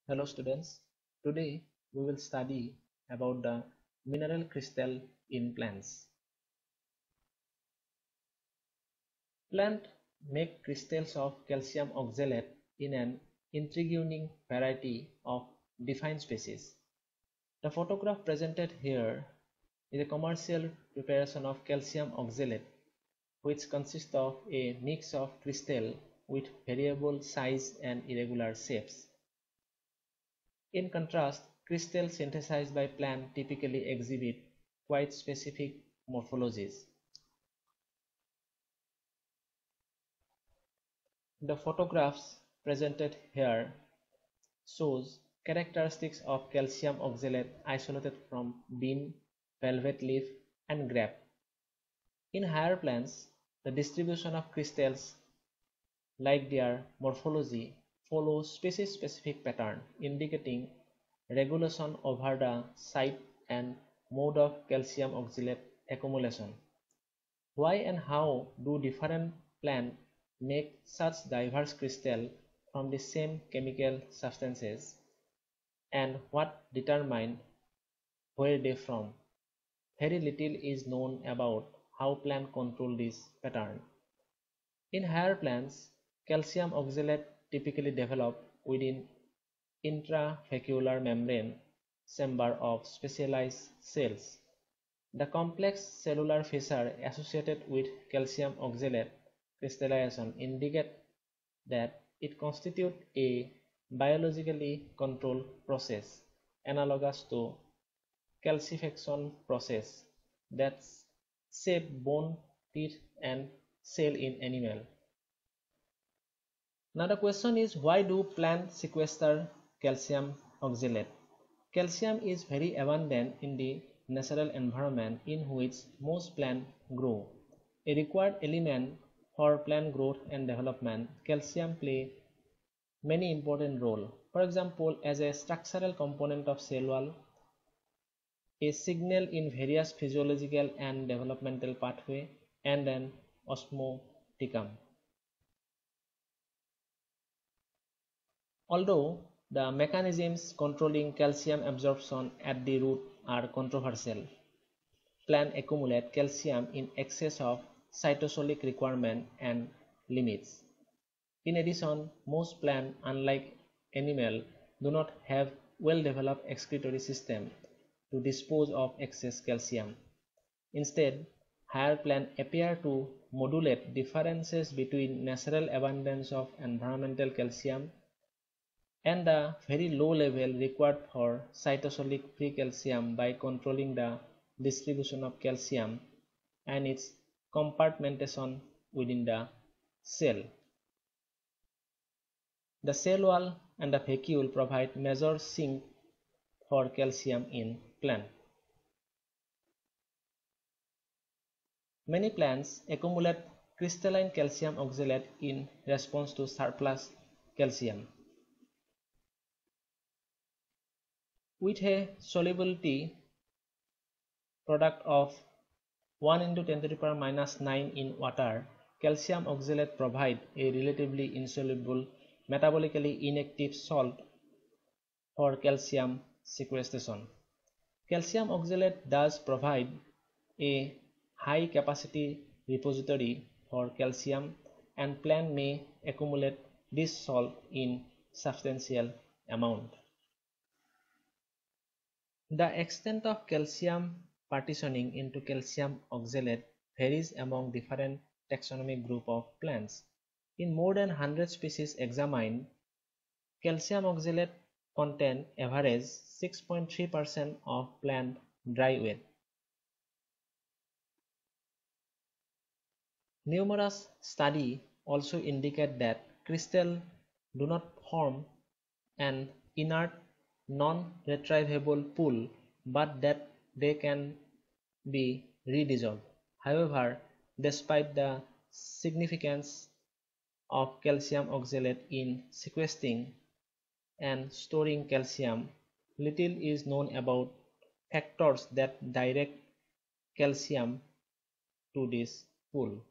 Hello students, today we will study about the mineral crystal in plants. Plants make crystals of calcium oxalate in an intriguing variety of defined species. The photograph presented here is a commercial preparation of calcium oxalate, which consists of a mix of crystal with variable size and irregular shapes. In contrast, crystals synthesized by plant typically exhibit quite specific morphologies. The photographs presented here shows characteristics of calcium oxalate isolated from bean, velvet leaf, and grape. In higher plants, the distribution of crystals, like their morphology, follows species-specific pattern, indicating regulation over the site and mode of calcium oxalate accumulation. Why and how do different plants make such diverse crystals from the same chemical substances, and what determines where they from? Very little is known about how plants control this pattern. In higher plants, calcium oxalate typically develop within intravascular membrane chamber of specialized cells. The complex cellular feature associated with calcium oxalate crystallization indicate that it constitutes a biologically controlled process analogous to calcification process that shape bone, teeth, and cell in animal. Now the question is, why do plants sequester calcium oxalate? Calcium is very abundant in the natural environment in which most plants grow. A required element for plant growth and development, calcium plays many important roles. For example, as a structural component of cell wall, a signal in various physiological and developmental pathways, and an osmoticum. Although the mechanisms controlling calcium absorption at the root are controversial, plants accumulate calcium in excess of cytosolic requirement and limits. In addition, most plants, unlike animals, do not have well-developed excretory system to dispose of excess calcium. Instead, higher plants appear to modulate differences between natural abundance of environmental calcium and the very low level required for cytosolic free calcium by controlling the distribution of calcium and its compartmentation within the cell. The cell wall and the vacuole provide major sink for calcium in plant. Many plants accumulate crystalline calcium oxalate in response to surplus calcium. With a solubility product of 1 into 10 to the power minus 9 in water, calcium oxalate provides a relatively insoluble, metabolically inactive salt for calcium sequestration. Calcium oxalate does provide a high capacity repository for calcium, and plants may accumulate this salt in substantial amount. The extent of calcium partitioning into calcium oxalate varies among different taxonomic group of plants. In more than 100 species examined, calcium oxalate content average 6.3% of plant dry weight. Numerous studies also indicate that crystals do not form an inert, non-retrievable pool, but that they can be redissolved. However, despite the significance of calcium oxalate in sequestering and storing calcium, little is known about factors that direct calcium to this pool.